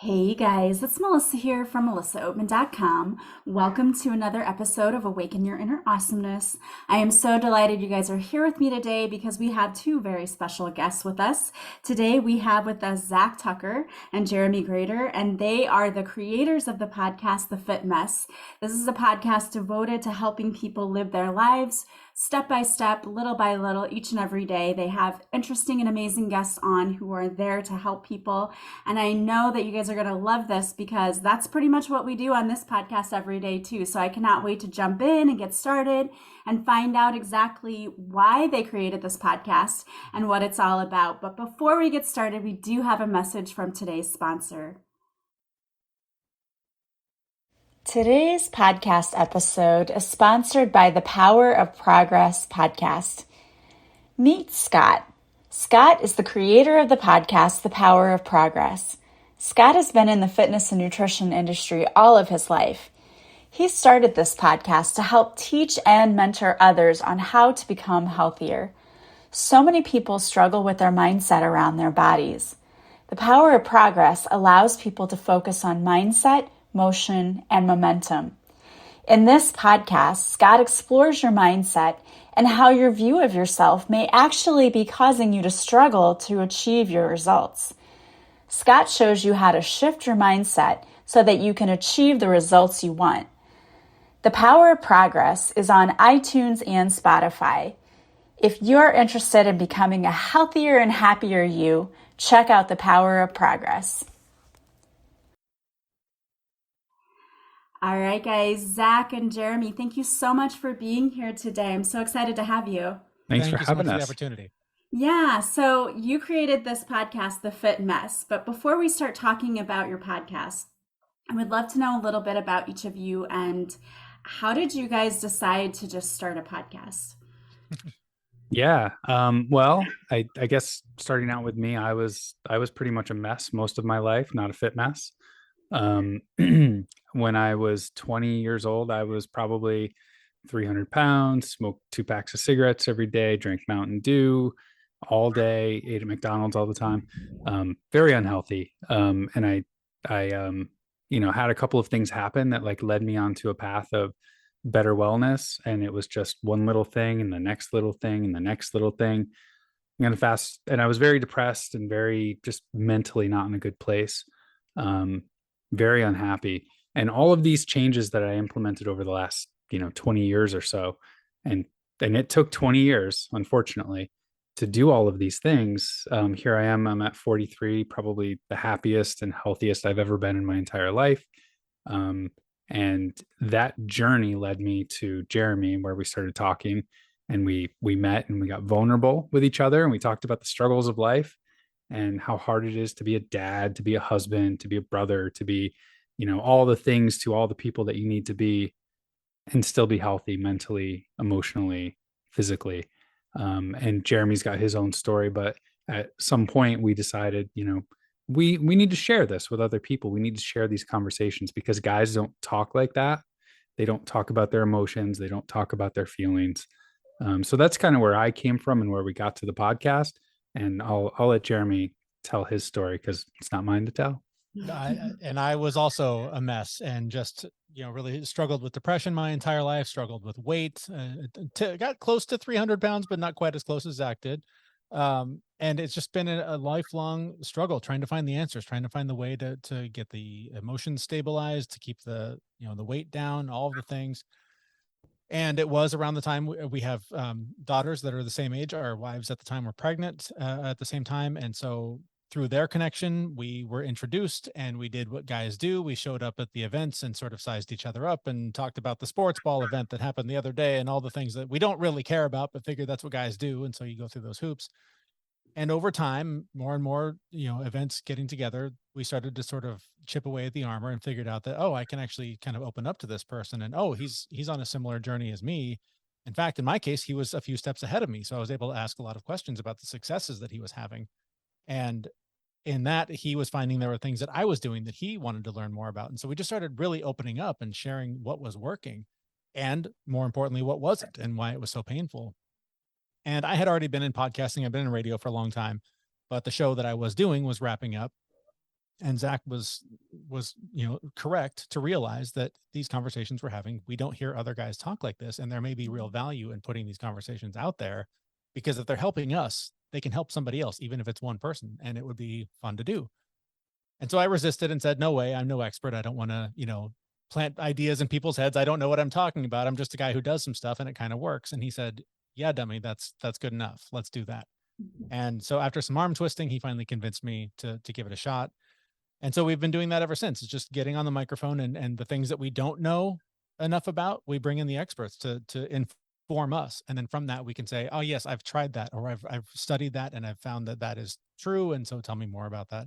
Hey guys, it's Melissa here from melissaoatman.com. Welcome to another episode of Awaken Your Inner Awesomeness. I am so delighted you guys are here with me today because we have two very special guests with us. Today we have with us Zach Tucker and Jeremy Grater, and they are the creators of the podcast The Fit Mess. This is a podcast devoted to helping people live their lives step by step, little by little, each and every day. They have interesting and amazing guests on who are there to help people. And I know that you guys are going to love this because that's pretty much what we do on this podcast every day, too. So I cannot wait to jump in and get started and find out exactly why they created this podcast and what it's all about. But before we get started, we do have a message from today's sponsor. Today's podcast episode is sponsored by the Power of Progress podcast. Meet Scott. Scott is the creator of the podcast, The Power of Progress. Scott has been in the fitness and nutrition industry all of his life. He started this podcast to help teach and mentor others on how to become healthier. So many people struggle with their mindset around their bodies. The Power of Progress allows people to focus on mindset, motion, and momentum. In this podcast, Scott explores your mindset and how your view of yourself may actually be causing you to struggle to achieve your results. Scott shows you how to shift your mindset so that you can achieve the results you want. The Power of Progress is on iTunes and Spotify. If you're interested in becoming a healthier and happier you, check out The Power of Progress. All right, guys, Zach and Jeremy, thank you so much for being here today. I'm so excited to have you. Thanks Thank for you so much having for the us. opportunity. Yeah, so you created this podcast, The Fit Mess. But before we start talking about your podcast, I would love to know a little bit about each of you and how did you guys decide to just start a podcast? Yeah. Well, I guess starting out with me, I was pretty much a mess most of my life, not a fit mess. Um, when I was 20 years old, I was probably 300 pounds, smoked 2 packs of cigarettes every day, drank Mountain Dew all day, ate at McDonald's all the time. Very unhealthy. And I had a couple of things happen that like led me onto a path of better wellness. And it was just one little thing and the next little thing and the next little thing. And I was very depressed and very just mentally not in a good place. Um, very unhappy. And all of these changes that I implemented over the last, 20 years or so, and it took 20 years, unfortunately, to do all of these things. Here I am, I'm at 43, probably the happiest and healthiest I've ever been in my entire life. Um, and that journey led me to Jeremy, where we started talking and we met and we got vulnerable with each other and we talked about the struggles of life and how hard it is to be a dad, to be a husband, to be a brother, to be, all the things to all the people that you need to be and still be healthy mentally, emotionally, physically. And Jeremy's got his own story, but at some point we decided, we need to share this with other people. We need to share these conversations because guys don't talk like that. They don't talk about their emotions. They don't talk about their feelings. So that's kind of where I came from and where we got to the podcast. And I'll let Jeremy tell his story because it's not mine to tell. I was also a mess and just, really struggled with depression my entire life, struggled with weight, got close to 300 pounds, but not quite as close as Zach did. And it's just been a lifelong struggle trying to find the answers, trying to find the way to get the emotions stabilized, to keep the weight down, all of the things. And it was around the time we have daughters that are the same age. Our wives at the time were pregnant at the same time. And so through their connection, we were introduced and we did what guys do. We showed up at the events and sort of sized each other up and talked about the sports ball event that happened the other day and all the things that we don't really care about, but figure that's what guys do. And so you go through those hoops. And over time, more and more, events getting together, we started to sort of chip away at the armor and figured out that, oh, I can actually kind of open up to this person. And oh, he's on a similar journey as me. In fact, in my case, he was a few steps ahead of me. So I was able to ask a lot of questions about the successes that he was having. And in that, he was finding there were things that I was doing that he wanted to learn more about. And so we just started really opening up and sharing what was working and, more importantly, what wasn't and why it was so painful. And I had already been in podcasting. I've been in radio for a long time, but the show that I was doing was wrapping up. And Zach was, correct to realize that these conversations we're having, we don't hear other guys talk like this. And there may be real value in putting these conversations out there, because if they're helping us, they can help somebody else, even if it's one person, and it would be fun to do. And so I resisted and said, no way, I'm no expert. I don't want to, plant ideas in people's heads. I don't know what I'm talking about. I'm just a guy who does some stuff and it kind of works. And he said, yeah, dummy, that's good enough. Let's do that. And so after some arm twisting, he finally convinced me to give it a shot. And so we've been doing that ever since. It's just getting on the microphone, and the things that we don't know enough about, we bring in the experts to inform us. And then from that, we can say, oh yes, I've tried that, or I've studied that and I've found that is true. And so tell me more about that.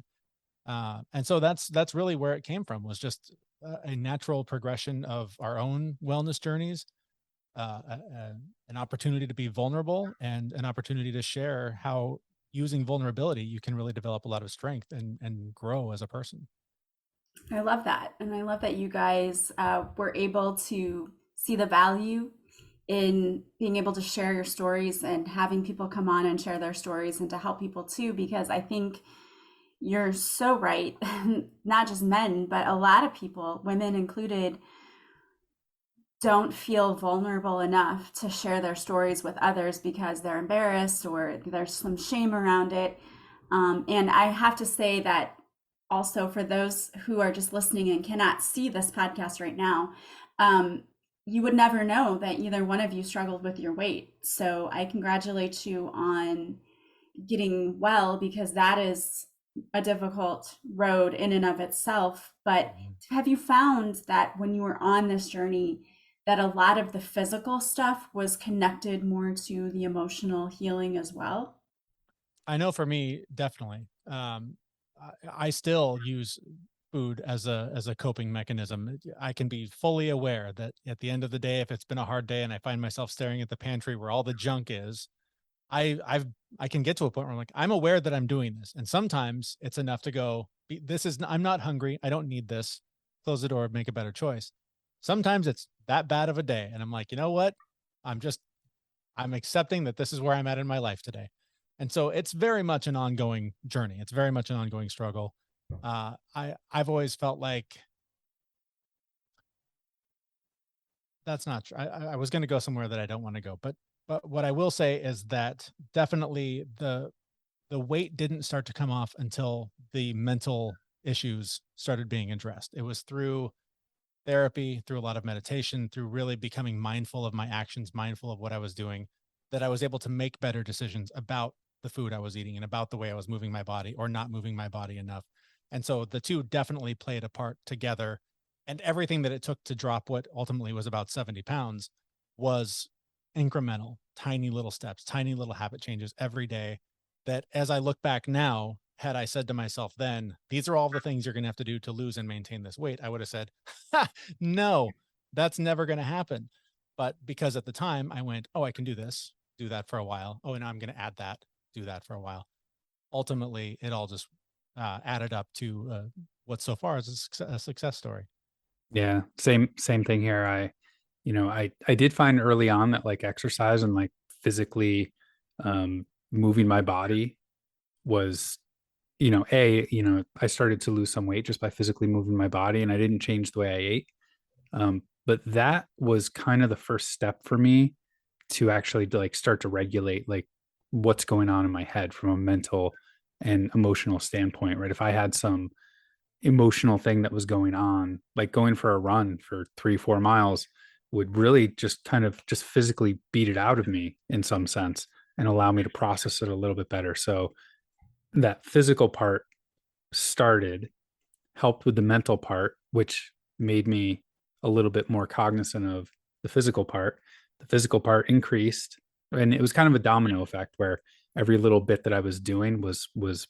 And so that's really where it came from, was just a natural progression of our own wellness journeys, an opportunity to be vulnerable, and an opportunity to share how using vulnerability, you can really develop a lot of strength and grow as a person. I love that. And I love that you guys were able to see the value in being able to share your stories and having people come on and share their stories and to help people too, because I think you're so right. Not just men, but a lot of people, women included, don't feel vulnerable enough to share their stories with others because they're embarrassed or there's some shame around it. And I have to say that also, for those who are just listening and cannot see this podcast right now, you would never know that either one of you struggled with your weight. So I congratulate you on getting well, because that is a difficult road in and of itself. But have you found that when you were on this journey, that a lot of the physical stuff was connected more to the emotional healing as well? I know for me, definitely. I still use food as a coping mechanism. I can be fully aware that at the end of the day, if it's been a hard day and I find myself staring at the pantry where all the junk is, I can get to a point where I'm like, I'm aware that I'm doing this. And sometimes it's enough to go, I'm not hungry. I don't need this. Close the door, make a better choice. Sometimes it's that bad of a day. And I'm like, you know what? I'm accepting that this is where I'm at in my life today. And so it's very much an ongoing journey. It's very much an ongoing struggle. I've always felt like that's not true. I was going to go somewhere that I don't want to go, but what I will say is that definitely the weight didn't start to come off until the mental issues started being addressed. It was through therapy, through a lot of meditation, through really becoming mindful of my actions, mindful of what I was doing, that I was able to make better decisions about the food I was eating and about the way I was moving my body or not moving my body enough. And so the two definitely played a part together. And everything that it took to drop what ultimately was about 70 pounds was incremental, tiny little steps, tiny little habit changes every day, that as I look back now, had I said to myself then, these are all the things you're going to have to do to lose and maintain this weight, I would have said, no, that's never going to happen. But because at the time I went, oh, I can do this, do that for a while. Oh, and I'm going to add that, do that for a while. Ultimately, it all just added up to what so far is a success story. Yeah, same thing here. I did find early on that like exercise and like physically moving my body was, I started to lose some weight just by physically moving my body, and I didn't change the way I ate. But that was kind of the first step for me to actually like start to regulate like what's going on in my head from a mental and emotional standpoint, right? If I had some emotional thing that was going on, like going for a run for 3-4 miles would really just kind of just physically beat it out of me in some sense and allow me to process it a little bit better. So that physical part started, helped with the mental part, which made me a little bit more cognizant of the physical part. The physical part increased, and it was kind of a domino effect where every little bit that I was doing was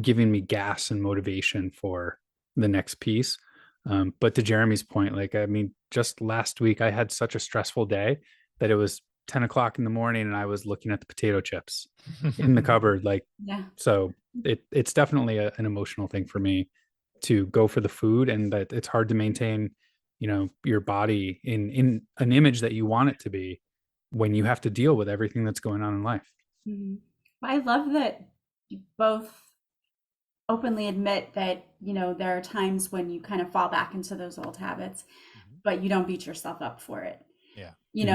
giving me gas and motivation for the next piece. But to Jeremy's point, like, I mean, just last week I had such a stressful day that it was 10 o'clock in the morning and I was looking at the potato chips in the cupboard. Like, Yeah. so it's definitely an emotional thing for me to go for the food, and that it's hard to maintain, your body in an image that you want it to be when you have to deal with everything that's going on in life. Mm-hmm. I love that you both openly admit that, there are times when you kind of fall back into those old habits, but you don't beat yourself up for it. Yeah.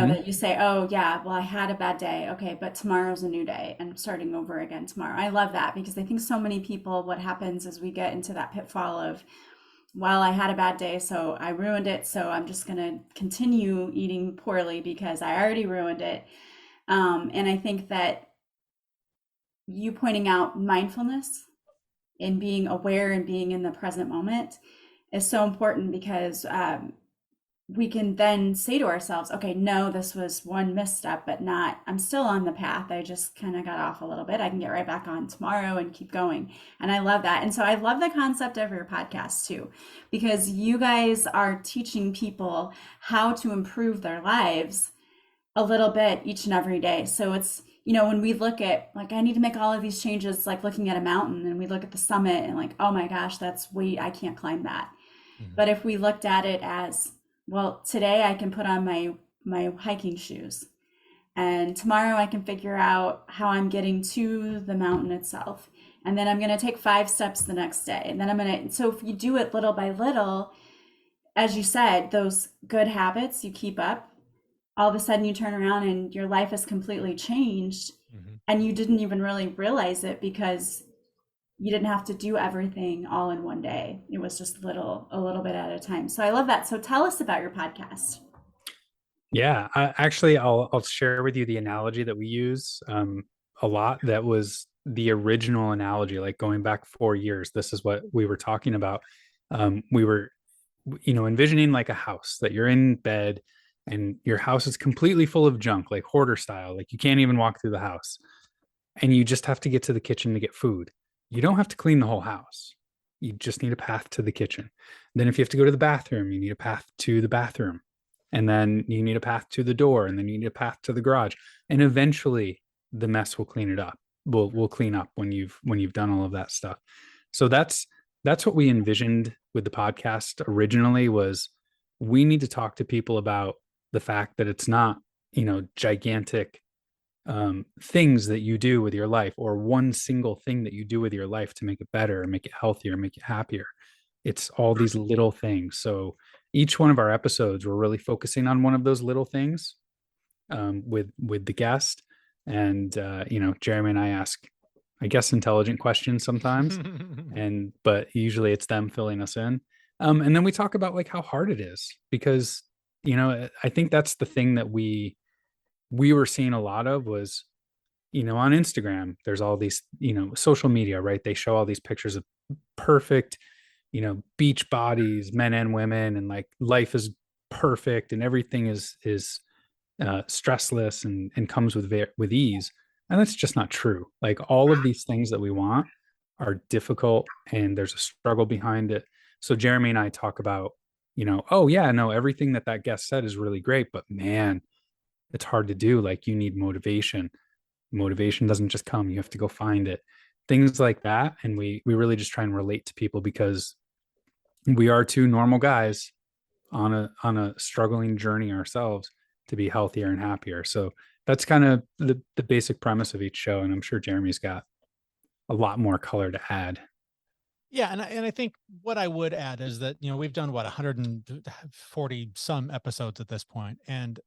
That you say, oh, yeah, well, I had a bad day. Okay, but tomorrow's a new day and I'm starting over again tomorrow. I love that, because I think so many people, what happens is we get into that pitfall of, well, I had a bad day, so I ruined it. So I'm just going to continue eating poorly because I already ruined it. And I think that you pointing out mindfulness and being aware and being in the present moment is so important, because we can then say to ourselves, okay, no, this was one misstep, but I'm still on the path. I just kind of got off a little bit. I can get right back on tomorrow and keep going. And I love that. And so I love the concept of your podcast too, because you guys are teaching people how to improve their lives a little bit each and every day. So it's, when we look at, like, I need to make all of these changes, like looking at a mountain, and we look at the summit and like, oh my gosh, I can't climb that. But if we looked at it as, well, today I can put on my hiking shoes, and tomorrow I can figure out how I'm getting to the mountain itself. And then I'm going to take 5 steps the next day. And then so if you do it little by little, as you said, those good habits you keep up, all of a sudden you turn around and your life is completely changed. And you didn't even really realize it, because you didn't have to do everything all in one day. It was just a little bit at a time. So I love that. So tell us about your podcast. Yeah, I'll share with you the analogy that we use a lot. That was the original analogy, like going back 4 years. This is what we were talking about. We were, envisioning like a house that you're in bed, and your house is completely full of junk, like hoarder style. Like you can't even walk through the house, and you just have to get to the kitchen to get food. You don't have to clean the whole house. You just need a path to the kitchen. Then if you have to go to the bathroom, you need a path to the bathroom. And then you need a path to the door, and then you need a path to the garage. And eventually the mess will clean it up. We'll clean up when you've done all of that stuff. So that's what we envisioned with the podcast originally. Was we need to talk to people about the fact that it's not, gigantic things that you do with your life, or one single thing that you do with your life to make it better, make it healthier, make it happier. It's all these little things. So each one of our episodes, we're really focusing on one of those little things with the guest. And Jeremy and I ask, I guess, intelligent questions sometimes, but usually it's them filling us in. And then we talk about like how hard it is, because I think that's the thing that we were seeing a lot of was, on Instagram, there's all these, social media, right? They show all these pictures of perfect, beach bodies, men and women, and like life is perfect and everything is stressless and comes with ease. And that's just not true. Like all of these things that we want are difficult, and there's a struggle behind it. So Jeremy and I talk about, oh yeah, no, everything that guest said is really great, but man, it's hard to do. Like you need motivation. Motivation doesn't just come. You have to go find it. Things like that. And we really just try and relate to people, because we are 2 normal guys on a struggling journey ourselves to be healthier and happier. So that's kind of the basic premise of each show. And I'm sure Jeremy's got a lot more color to add. Yeah. And I think what I would add is that, we've done 140 some episodes at this point. And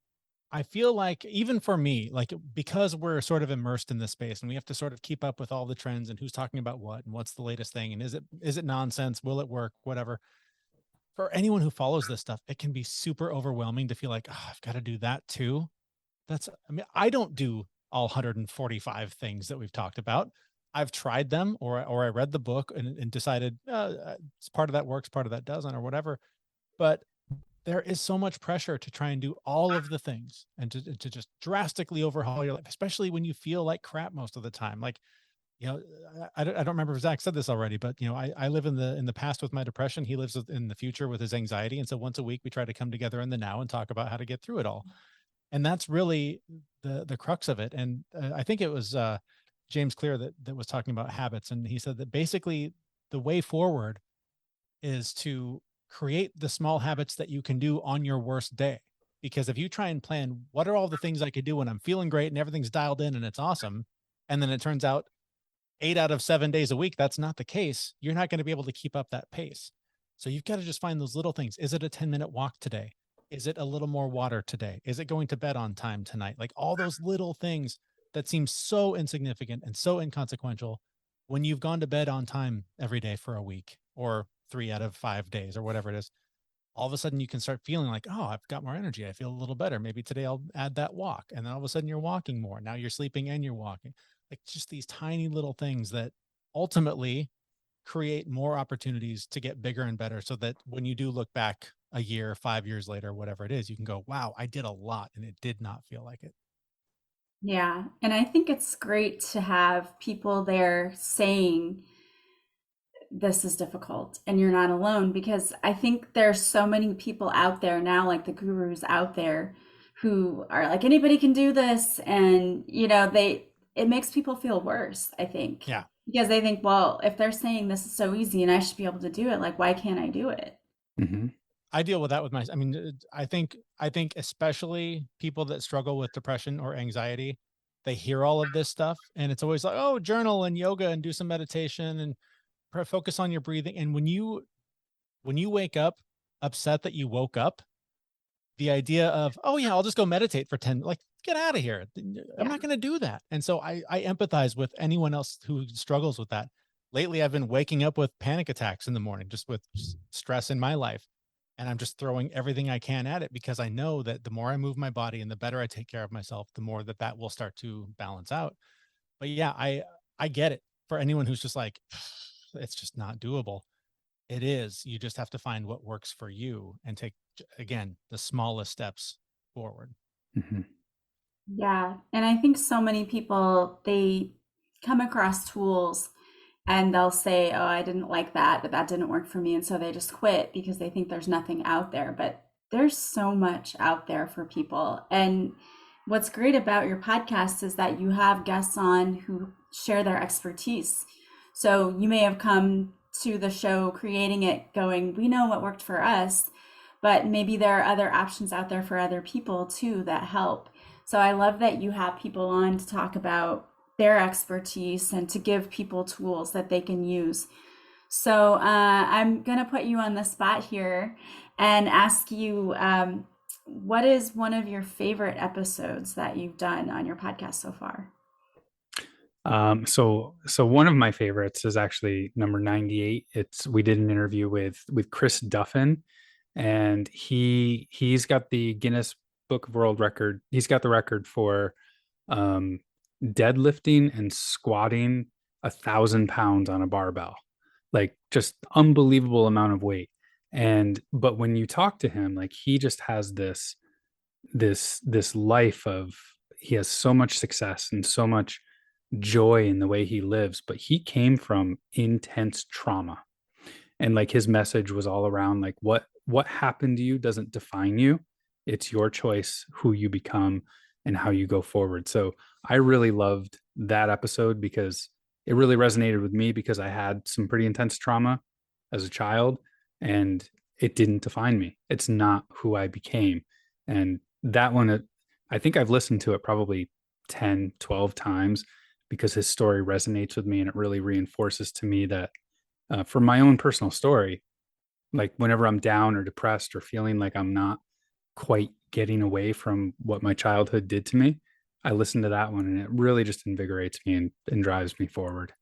I feel like even for me, like, because we're sort of immersed in this space and we have to sort of keep up with all the trends and who's talking about what and what's the latest thing. And is it nonsense? Will it work? Whatever. For anyone who follows this stuff, it can be super overwhelming to feel like, oh, I've got to do that too. I don't do all 145 things that we've talked about. I've tried them, or I read the book and decided part of that works, part of that doesn't, or whatever. But there is so much pressure to try and do all of the things and to just drastically overhaul your life, especially when you feel like crap most of the time. Like, I don't remember if Zach said this already, but I live in the past with my depression. He lives in the future with his anxiety. And so once a week we try to come together in the now and talk about how to get through it all. And that's really the crux of it. And I think it was James Clear that was talking about habits. And he said that basically the way forward is to create the small habits that you can do on your worst day. Because if you try and plan, what are all the things I could do when I'm feeling great and everything's dialed in and it's awesome, and then it turns out 8 out of 7 days a week, that's not the case. You're not going to be able to keep up that pace. So you've got to just find those little things. Is it a 10-minute walk today? Is it a little more water today? Is it going to bed on time tonight? Like all those little things that seem so insignificant and so inconsequential when you've gone to bed on time every day for a week or 3 out of 5 days or whatever it is. All of a sudden you can start feeling like, oh, I've got more energy. I feel a little better. Maybe today I'll add that walk. And then all of a sudden you're walking more. Now you're sleeping and you're walking. Like just these tiny little things that ultimately create more opportunities to get bigger and better, so that when you do look back a year, 5 years later, whatever it is, you can go, wow, I did a lot and it did not feel like it. Yeah. And I think it's great to have people there saying, this is difficult and you're not alone, because I think there's so many people out there now, like the gurus out there, who are like, anybody can do this. And, it makes people feel worse, I think. Yeah. Because they think, well, if they're saying this is so easy and I should be able to do it, like, why can't I do it? Mm-hmm. I deal with that with I mean, I think especially people that struggle with depression or anxiety, they hear all of this stuff and it's always like, oh, journal and yoga and do some meditation and focus on your breathing. And when you wake up upset that you woke up, the idea of, oh yeah, I'll just go meditate for 10, like, get out of here. I'm not going to do that. And so I empathize with anyone else who struggles with that. Lately, I've been waking up with panic attacks in the morning, just with stress in my life. And I'm just throwing everything I can at it, because I know that the more I move my body and the better I take care of myself, the more that will start to balance out. But yeah, I get it. For anyone who's just like, it's just not doable. It is. You just have to find what works for you and take, again, the smallest steps forward. Mm-hmm. Yeah. And I think so many people, they come across tools and they'll say, oh, I didn't like that, but that didn't work for me. And so they just quit because they think there's nothing out there. But there's so much out there for people. And what's great about your podcast is that you have guests on who share their expertise. So you may have come to the show creating it going, we know what worked for us, but maybe there are other options out there for other people too that help. So I love that you have people on to talk about their expertise and to give people tools that they can use. So I'm going to put you on the spot here and ask you, what is one of your favorite episodes that you've done on your podcast so far? So one of my favorites is actually number 98. We did an interview with Chris Duffin, and he's got the Guinness Book of World Record. He's got the record for deadlifting and squatting 1,000 pounds on a barbell, like just unbelievable amount of weight. But when you talk to him, like he just has this life of, he has so much success and so much joy in the way he lives, but he came from intense trauma. And like his message was all around like what happened to you doesn't define you. It's your choice who you become and how you go forward. So I really loved that episode because it really resonated with me, because I had some pretty intense trauma as a child and it didn't define me. It's not who I became. And that one, I think I've listened to it probably 10, 12 times because his story resonates with me, and it really reinforces to me that for my own personal story, like whenever I'm down or depressed or feeling like I'm not quite getting away from what my childhood did to me, I listen to that one and it really just invigorates me and drives me forward.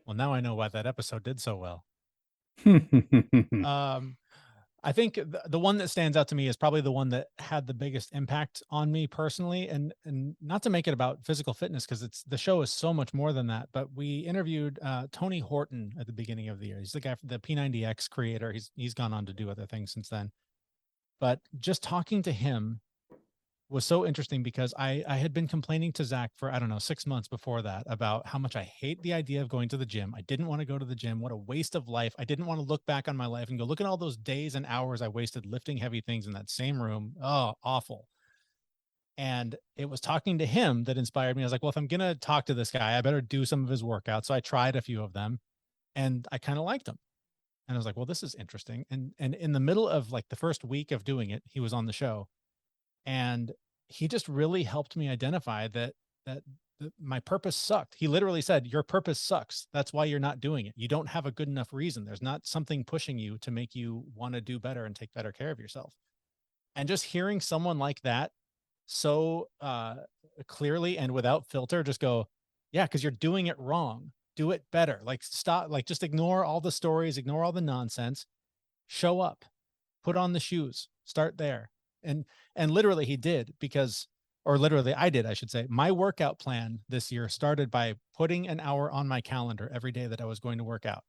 Well, now I know why that episode did so well. Mm-hmm. I think the one that stands out to me is probably the one that had the biggest impact on me personally, and not to make it about physical fitness, because the show is so much more than that. But we interviewed Tony Horton at the beginning of the year. He's the guy, the P90X creator. He's gone on to do other things since then. But just talking to him was so interesting, because I had been complaining to Zach for, I don't know, 6 months before that about how much I hate the idea of going to the gym. I didn't want to go to the gym. What a waste of life. I didn't want to look back on my life and go, look at all those days and hours I wasted lifting heavy things in that same room. Oh, awful. And it was talking to him that inspired me. I was like, well, if I'm going to talk to this guy, I better do some of his workouts. So I tried a few of them and I kind of liked them. And I was like, well, this is interesting. And in the middle of like the first week of doing it, he was on the show. And he just really helped me identify that my purpose sucked. He literally said, your purpose sucks. That's why you're not doing it. You don't have a good enough reason. There's not something pushing you to make you want to do better and take better care of yourself. And just hearing someone like that so clearly and without filter just go, yeah, because you're doing it wrong. Do it better. Like, stop, like, just ignore all the stories, ignore all the nonsense, show up, put on the shoes, start there. And literally he did, because, or literally I did, I should say. My workout plan this year started by putting an hour on my calendar every day that I was going to work out.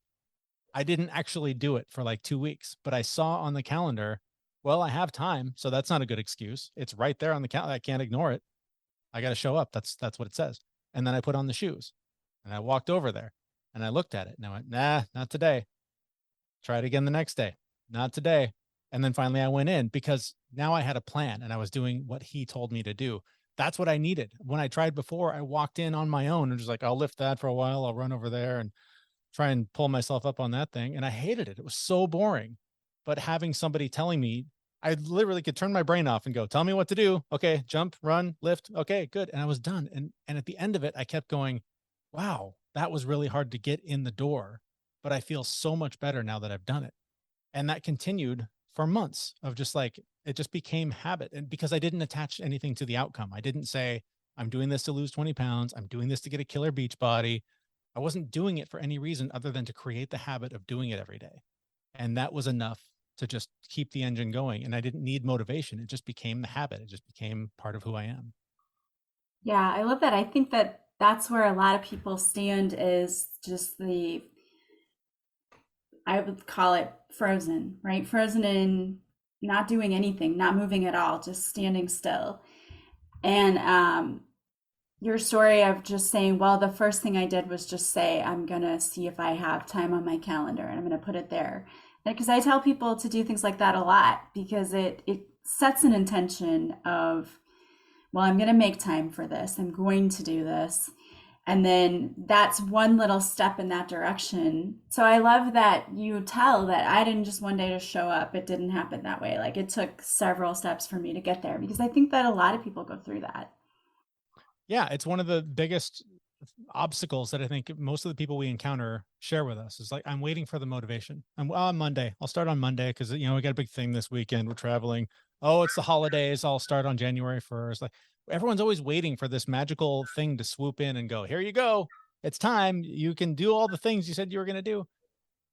I didn't actually do it for like 2 weeks, but I saw on the calendar, well, I have time, so that's not a good excuse. It's right there on the calendar. I can't ignore it. I got to show up. That's what it says. And then I put on the shoes and I walked over there and I looked at it and I went, nah, not today. Try it again the next day. Not today. And then finally I went in, because now I had a plan and I was doing what he told me to do. That's what I needed. When I tried before, I walked in on my own and just like, I'll lift that for a while. I'll run over there and try and pull myself up on that thing. And I hated it. It was so boring. But having somebody telling me, I literally could turn my brain off and go, tell me what to do. Okay, jump, run, lift. Okay, good. And I was done. And at the end of it, I kept going, wow, that was really hard to get in the door, but I feel so much better now that I've done it. And that continued for months of just like, it just became habit. And because I didn't attach anything to the outcome, I didn't say, I'm doing this to lose 20 pounds. I'm doing this to get a killer beach body. I wasn't doing it for any reason other than to create the habit of doing it every day. And that was enough to just keep the engine going. And I didn't need motivation. It just became the habit. It just became part of who I am. Yeah, I love that. I think that that's where a lot of people stand, is just I would call it frozen, right? Frozen in not doing anything, not moving at all, just standing still. And your story of just saying, well, the first thing I did was just say, I'm going to see if I have time on my calendar and I'm going to put it there. Because I tell people to do things like that a lot, because it sets an intention of, well, I'm going to make time for this. I'm going to do this. And then that's one little step in that direction. So I love that you tell that I didn't just one day just show up. It didn't happen that way. Like, it took several steps for me to get there, because I think that a lot of people go through that. Yeah, it's one of the biggest obstacles that I think most of the people we encounter share with us. Is like, I'm waiting for the motivation. I'm on Monday. I'll start on Monday because, we got a big thing this weekend. We're traveling. Oh, it's the holidays. I'll start on January 1st. Like, everyone's always waiting for this magical thing to swoop in and go, here you go. It's time. You can do all the things you said you were going to do.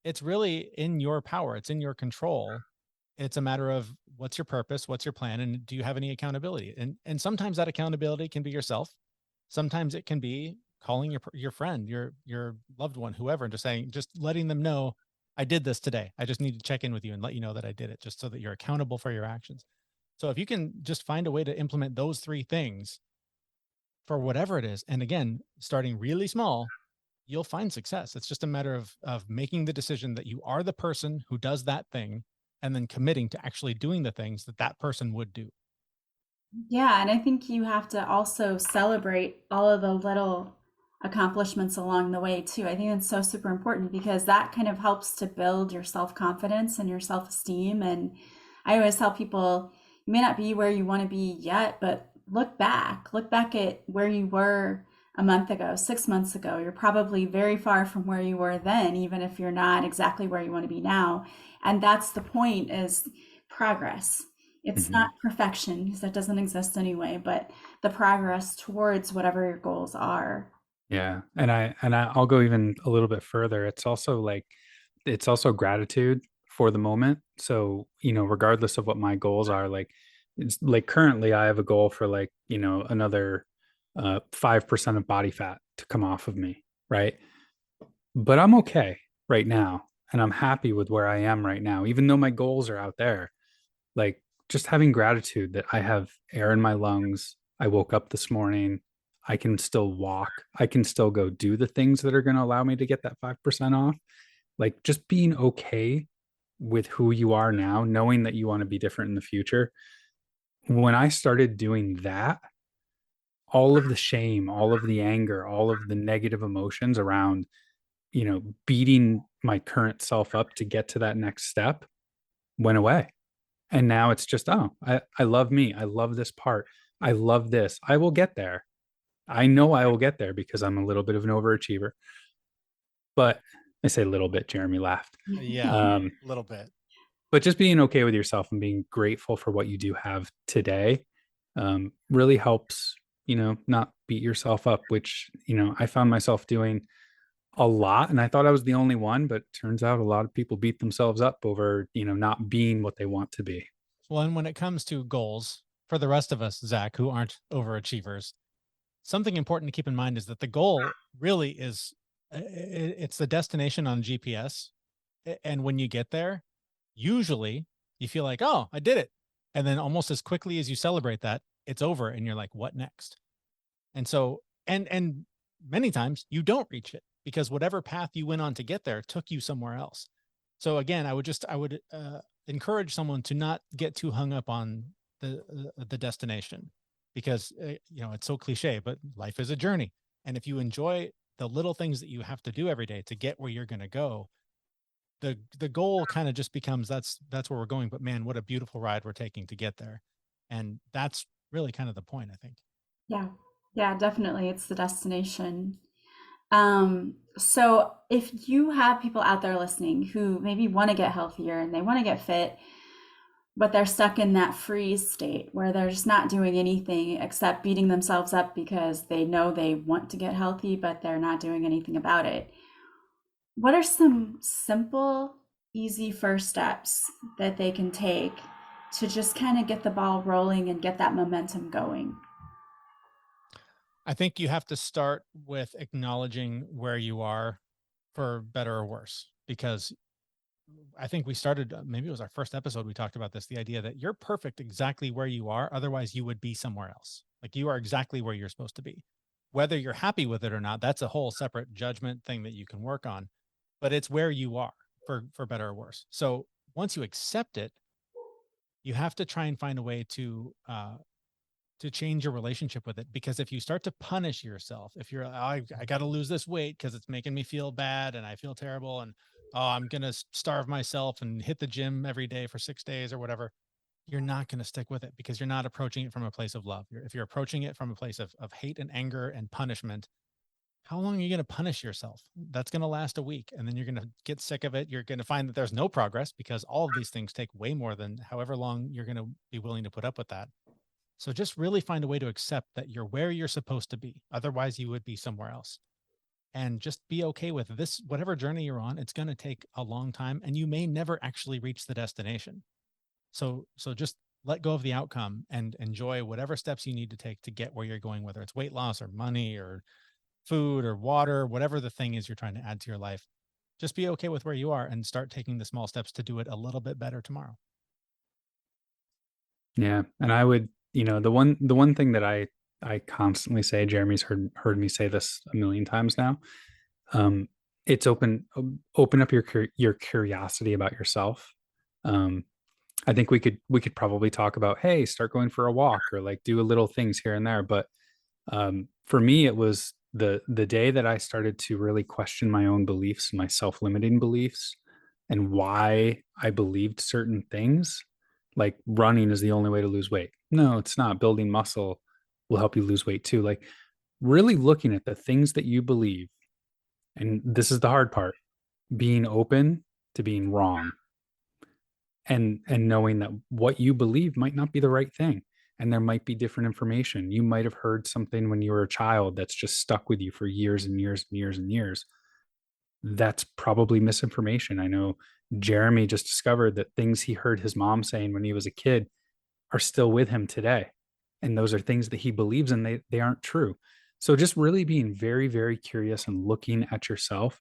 It's really in your power. It's in your control. It's a matter of, what's your purpose? What's your plan? And do you have any accountability? And sometimes that accountability can be yourself. Sometimes it can be calling your friend, your loved one, whoever, and just letting them know, I did this today. I just need to check in with you and let you know that I did it, just so that you're accountable for your actions. So if you can just find a way to implement those three things for whatever it is, and again, starting really small, you'll find success. It's just a matter of making the decision that you are the person who does that thing, and then committing to actually doing the things that that person would do. Yeah, and I think you have to also celebrate all of the little accomplishments along the way too. I think that's so super important, because that kind of helps to build your self-confidence and your self-esteem. And I always tell people, you may not be where you want to be yet, but look back at where you were a month ago, 6 months ago. You're probably very far from where you were then, even if you're not exactly where you want to be now. And that's the point, is progress. It's not perfection, because that doesn't exist anyway, but the progress towards whatever your goals are. Yeah. I'll go even a little bit further. It's also gratitude for the moment. So, regardless of what my goals are, like, it's like currently I have a goal for another 5% of body fat to come off of me. Right. But I'm okay right now. And I'm happy with where I am right now, even though my goals are out there. Like, just having gratitude that I have air in my lungs. I woke up this morning. I can still walk. I can still go do the things that are going to allow me to get that 5% off. Like, just being okay with who you are now, knowing that you want to be different in the future. When I started doing that, all of the shame, all of the anger, all of the negative emotions around, beating my current self up to get to that next step went away. And now it's just, I love me. I love this part. I love this. I will get there. I know I will get there because I'm a little bit of an overachiever. But I say a little bit, Jeremy laughed. Yeah, a little bit. But just being okay with yourself and being grateful for what you do have today really helps, not beat yourself up, which, I found myself doing a lot. And I thought I was the only one, but turns out a lot of people beat themselves up over, not being what they want to be. Well, and when it comes to goals, for the rest of us, Zach, who aren't overachievers, something important to keep in mind is that the goal really is it's the destination on GPS. And when you get there, usually you feel like, oh, I did it. And then almost as quickly as you celebrate that, it's over and you're like, what next? And so, and many times you don't reach it because whatever path you went on to get there took you somewhere else. So again, I would encourage someone to not get too hung up on the destination, because it's so cliche, but life is a journey. And if you enjoy the little things that you have to do every day to get where you're going to go, the goal kind of just becomes that's where we're going. But man, what a beautiful ride we're taking to get there. And that's really kind of the point, I think. Yeah. Yeah, definitely. It's the destination. So if you have people out there listening who maybe want to get healthier and they want to get fit, but they're stuck in that freeze state where they're just not doing anything except beating themselves up because they know they want to get healthy, but they're not doing anything about it. What are some simple, easy first steps that they can take to just kind of get the ball rolling and get that momentum going? I think you have to start with acknowledging where you are, for better or worse, because I think we started, maybe it was our first episode, we talked about this, the idea that you're perfect exactly where you are. Otherwise, you would be somewhere else. Like, you are exactly where you're supposed to be. Whether you're happy with it or not, that's a whole separate judgment thing that you can work on. But it's where you are, for better or worse. So once you accept it, you have to try and find a way to change your relationship with it. Because if you start to punish yourself, if you're, I got to lose this weight because it's making me feel bad and I feel terrible, and oh, I'm going to starve myself and hit the gym every day for 6 days or whatever, you're not going to stick with it because you're not approaching it from a place of love. If you're approaching it from a place of hate and anger and punishment, how long are you going to punish yourself? That's going to last a week, and then you're going to get sick of it. You're going to find that there's no progress because all of these things take way more than however long you're going to be willing to put up with that. So just really find a way to accept that you're where you're supposed to be. Otherwise, you would be somewhere else. And just be okay with this, whatever journey you're on, it's going to take a long time and you may never actually reach the destination. So just let go of the outcome and enjoy whatever steps you need to take to get where you're going, whether it's weight loss or money or food or water, whatever the thing is you're trying to add to your life. Just be okay with where you are and start taking the small steps to do it a little bit better tomorrow. Yeah. And I would, the one thing that I constantly say, Jeremy's heard me say this a million times now. It's open up your curiosity about yourself. I think we could probably talk about, hey, start going for a walk or like do a little things here and there. But for me, it was the day that I started to really question my own beliefs and my self-limiting beliefs and why I believed certain things, like running is the only way to lose weight. No, it's not. Building muscle will help you lose weight too. Like, really looking at the things that you believe. And this is the hard part, being open to being wrong, and knowing that what you believe might not be the right thing, and there might be different information. You might have heard something when you were a child that's just stuck with you for years and years and years and years. That's probably misinformation. I know Jeremy just discovered that things he heard his mom saying when he was a kid are still with him today, and those are things that he believes, and they aren't true. So just really being very, very curious and looking at yourself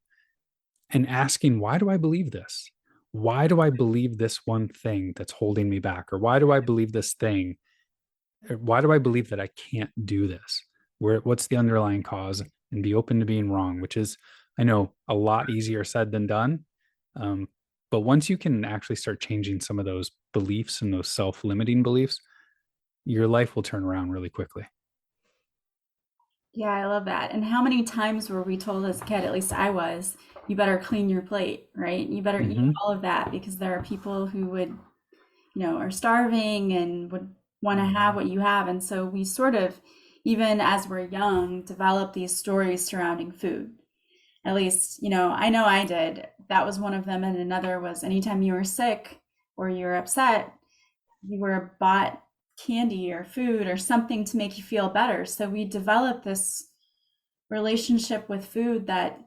and asking, why do I believe this? Why do I believe this one thing that's holding me back? Or why do I believe this thing? Or why do I believe that I can't do this? What's the underlying cause? And be open to being wrong, which is, I know, a lot easier said than done. But once you can actually start changing some of those beliefs and those self-limiting beliefs, your life will turn around really quickly. Yeah, I love that. And how many times were we told as a kid, at least I was, you better clean your plate, right? You better eat Mm-hmm. all of that because there are people who would, are starving and would want to have what you have. And so we sort of even as we're young, develop these stories surrounding food. At least, I know I did. That was one of them. And another was anytime you were sick or you were upset, you were bought candy or food or something to make you feel better. So we developed this relationship with food that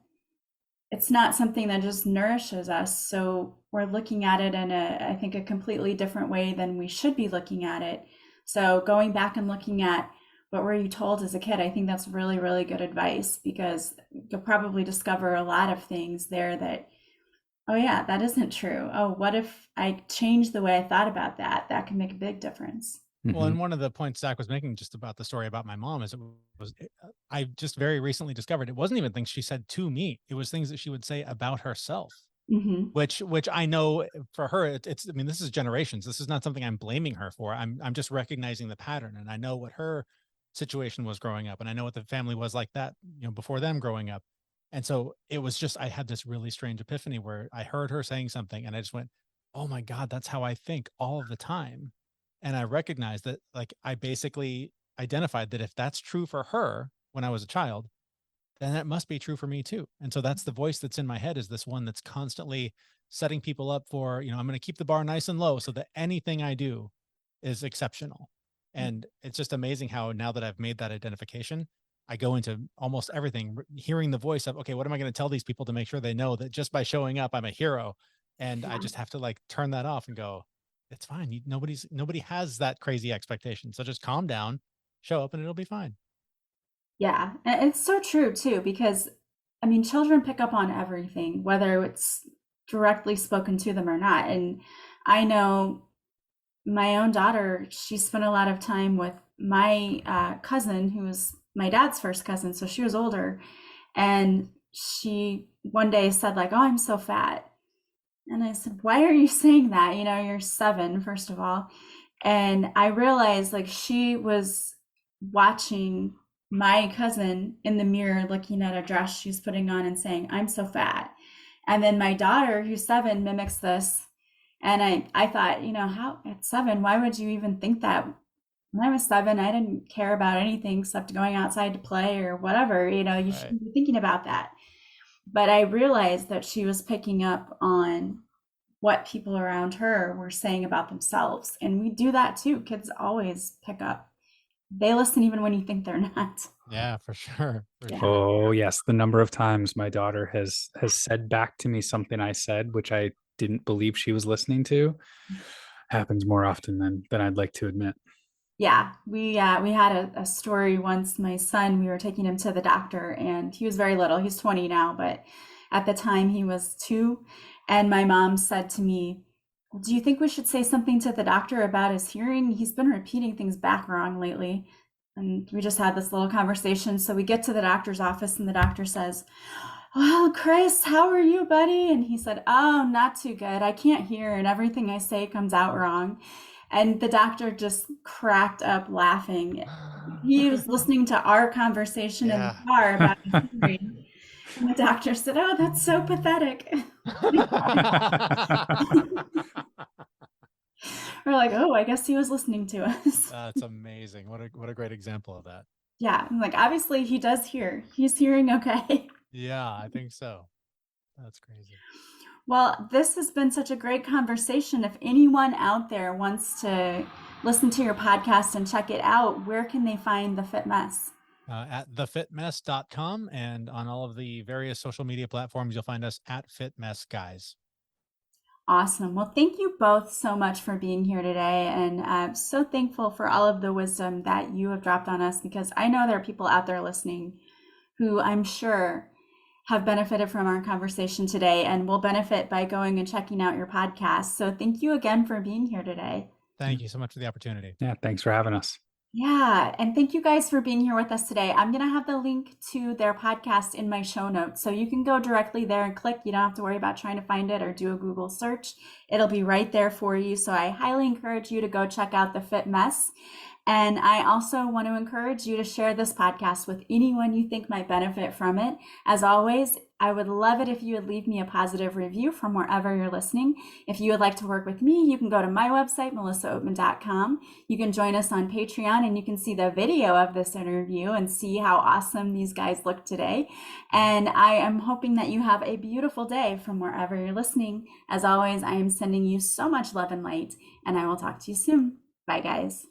it's not something that just nourishes us. So we're looking at it in I think, a completely different way than we should be looking at it. So going back and looking at what were you told as a kid, I think that's really, really good advice, because you'll probably discover a lot of things there that, oh yeah, that isn't true. Oh, what if I change the way I thought about that? That can make a big difference. Well, and one of the points Zach was making just about the story about my mom is I just very recently discovered it wasn't even things she said to me. It was things that she would say about herself, which I know for her, it's, I mean, this is generations. This is not something I'm blaming her for. I'm just recognizing the pattern, and I know what her situation was growing up, and I know what the family was like that, before them growing up. And so it was just, I had this really strange epiphany where I heard her saying something and I just went, oh my God, that's how I think all of the time. And I recognized that, like, I basically identified that if that's true for her when I was a child, then that must be true for me too. And so that's the voice that's in my head, is this one that's constantly setting people up for, I'm going to keep the bar nice and low so that anything I do is exceptional. And it's just amazing how now that I've made that identification, I go into almost everything, hearing the voice of, okay, what am I going to tell these people to make sure they know that just by showing up, I'm a hero? And I just have to, like, turn that off and go, it's fine. Nobody has that crazy expectation. So just calm down, show up, and it'll be fine. Yeah, and it's so true too, because I mean, children pick up on everything, whether it's directly spoken to them or not. And I know my own daughter, she spent a lot of time with my cousin, who was my dad's first cousin, so she was older. And she one day said, like, oh, I'm so fat. And I said, why are you saying that? You're 7, first of all. And I realized, like, she was watching my cousin in the mirror, looking at a dress she's putting on and saying, I'm so fat. And then my daughter, who's 7, mimics this. And I thought, how at 7, why would you even think that? When I was 7, I didn't care about anything except going outside to play or whatever. You shouldn't be thinking about that. But I realized that she was picking up on what people around her were saying about themselves. And we do that too. Kids always pick up. They listen even when you think they're not. Yeah, for sure. Oh yes, the number of times my daughter has said back to me something I said which I didn't believe she was listening to happens more often than I'd like to admit. Yeah, we had a story once. My son, we were taking him to the doctor, and he was very little. He's 20 now, but at the time he was 2. And my mom said to me, well, do you think we should say something to the doctor about his hearing? He's been repeating things back wrong lately. And we just had this little conversation. So we get to the doctor's office, and the doctor says, well, Chris, how are you, buddy? And he said, oh, not too good. I can't hear, and everything I say comes out wrong. And the doctor just cracked up laughing. He was listening to our conversation in the car about his hearing. And the doctor said, oh, that's so pathetic. We're like, oh, I guess he was listening to us. That's amazing. What a great example of that. Yeah, I'm like, obviously he does hear. He's hearing okay. Yeah, I think so. That's crazy. Well, this has been such a great conversation. If anyone out there wants to listen to your podcast and check it out, where can they find The Fit Mess? At thefitmess.com, and on all of the various social media platforms, you'll find us at Fit Mess Guys. Awesome. Well, thank you both so much for being here today. And I'm so thankful for all of the wisdom that you have dropped on us, because I know there are people out there listening who I'm sure have benefited from our conversation today and will benefit by going and checking out your podcast. So thank you again for being here today. Thank you so much for the opportunity. Yeah, thanks for having us. Yeah, and thank you guys for being here with us today. I'm going to have the link to their podcast in my show notes, so you can go directly there and click. You don't have to worry about trying to find it or do a Google search. It'll be right there for you. So I highly encourage you to go check out The Fit Mess. And I also want to encourage you to share this podcast with anyone you think might benefit from it. As always, I would love it if you would leave me a positive review from wherever you're listening. If you would like to work with me, you can go to my website, melissaoatman.com. You can join us on Patreon, and you can see the video of this interview and see how awesome these guys look today. And I am hoping that you have a beautiful day from wherever you're listening. As always, I am sending you so much love and light, and I will talk to you soon. Bye, guys.